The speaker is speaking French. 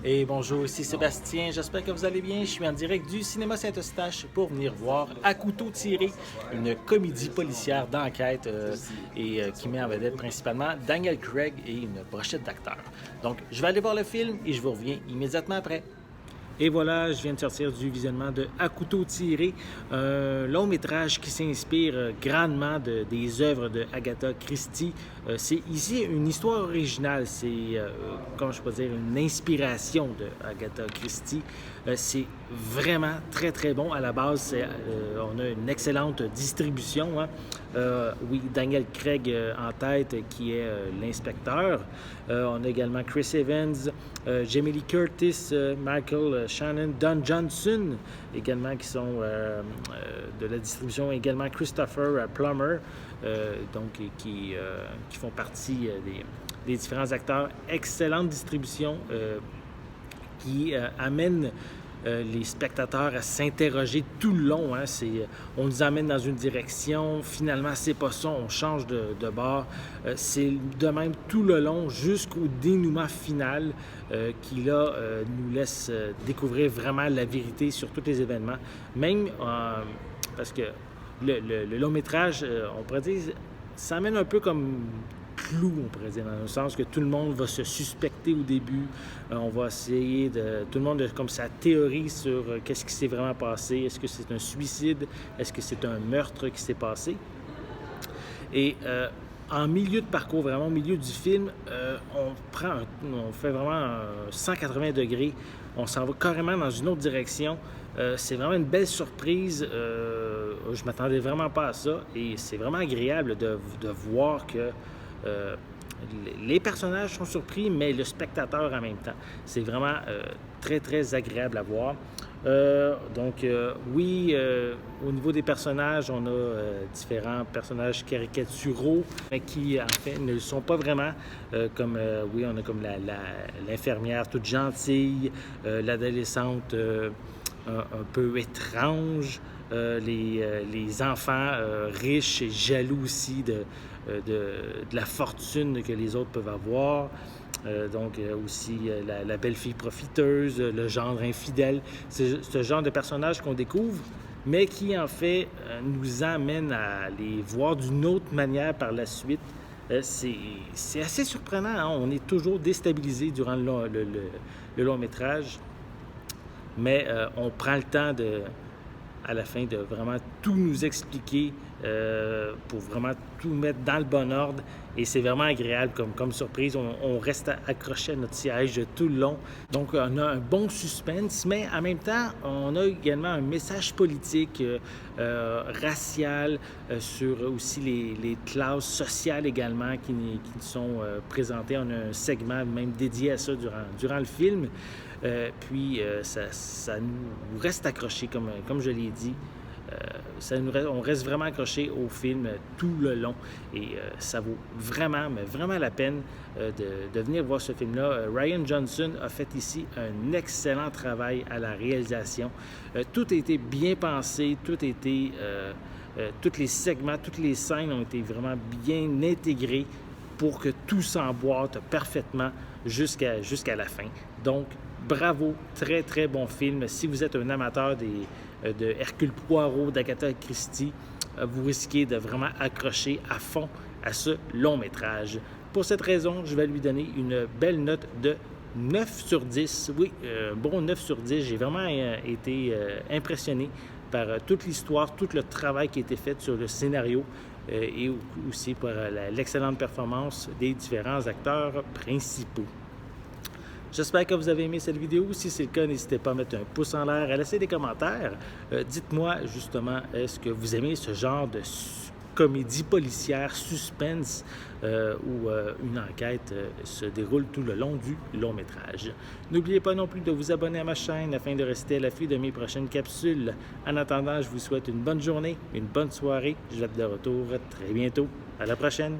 Et bonjour, ici Sébastien, j'espère que vous allez bien. Je suis en direct du Cinéma Saint-Eustache pour venir voir À couteau tiré, une comédie policière d'enquête qui met en vedette principalement Daniel Craig et une brochette d'acteurs. Donc, je vais aller voir le film et je vous reviens immédiatement après. Et voilà, je viens de sortir du visionnement de À couteau tiré, un long métrage qui s'inspire grandement des œuvres de Agatha Christie. C'est ici une histoire originale, c'est, comment je peux dire, une inspiration de Agatha Christie. C'est vraiment très très bon. À la base, on a une excellente distribution. Hein. Oui, Daniel Craig en tête qui est l'inspecteur. On a également Chris Evans, Jamie Lee Curtis, Michael Shannon, Don Johnson également qui sont de la distribution, également Christopher Plummer, donc qui font partie des différents acteurs. Excellente distribution qui amène les spectateurs à s'interroger tout le long. Hein. On nous amène dans une direction, finalement c'est pas ça, on change de bord. C'est de même tout le long jusqu'au dénouement final qui là nous laisse découvrir vraiment la vérité sur tous les événements. Même parce que le long métrage, on pourrait dire, ça amène un peu comme clou, on pourrait dire, dans le sens que tout le monde va se suspecter au début. On va essayer tout le monde a comme sa théorie sur qu'est-ce qui s'est vraiment passé. Est-ce que c'est un suicide? Est-ce que c'est un meurtre qui s'est passé? Et en milieu de parcours, vraiment au milieu du film, on fait vraiment un 180 degrés. On s'en va carrément dans une autre direction. C'est vraiment une belle surprise. Je ne m'attendais vraiment pas à ça. Et c'est vraiment agréable de voir que les personnages sont surpris, mais le spectateur en même temps. C'est vraiment très, très agréable à voir. Oui, au niveau des personnages, on a différents personnages caricaturaux, mais qui, en fait, ne le sont pas vraiment. Oui, on a comme l'infirmière toute gentille, l'adolescente un peu étrange, les enfants riches et jaloux aussi de la fortune que les autres peuvent avoir. Aussi la belle-fille profiteuse, le genre infidèle. C'est ce genre de personnage qu'on découvre, mais qui en fait nous amène à les voir d'une autre manière par la suite. C'est assez surprenant, hein? On est toujours déstabilisé durant le long métrage, mais on prend le temps à la fin de vraiment tout nous expliquer pour vraiment tout mettre dans le bon ordre. Et c'est vraiment agréable comme surprise. On reste accroché à notre siège tout le long. Donc, on a un bon suspense, mais en même temps, on a également un message politique, racial, sur aussi les classes sociales également qui sont présentées. On a un segment même dédié à ça durant le film. Ça nous reste accroché, comme je l'ai dit. On reste vraiment accroché au film tout le long et ça vaut vraiment, mais vraiment la peine de venir voir ce film-là. Rian Johnson a fait ici un excellent travail à la réalisation. Tout a été bien pensé, tous les segments, toutes les scènes ont été vraiment bien intégrées pour que tout s'emboîte parfaitement jusqu'à la fin. Donc, bravo, très très bon film. Si vous êtes un amateur de Hercule Poirot, d'Agatha Christie, vous risquez de vraiment accrocher à fond à ce long métrage. Pour cette raison, je vais lui donner une belle note de 9 sur 10. Oui, bon 9 sur 10. J'ai vraiment été impressionné par toute l'histoire, tout le travail qui a été fait sur le scénario et aussi par l'excellente performance des différents acteurs principaux. J'espère que vous avez aimé cette vidéo. Si c'est le cas, n'hésitez pas à mettre un pouce en l'air, à laisser des commentaires. Dites-moi justement, est-ce que vous aimez ce genre de comédie policière, suspense, où une enquête se déroule tout le long du long métrage. N'oubliez pas non plus de vous abonner à ma chaîne afin de rester à l'affût de mes prochaines capsules. En attendant, je vous souhaite une bonne journée, une bonne soirée. Je vais être de retour très bientôt. À la prochaine!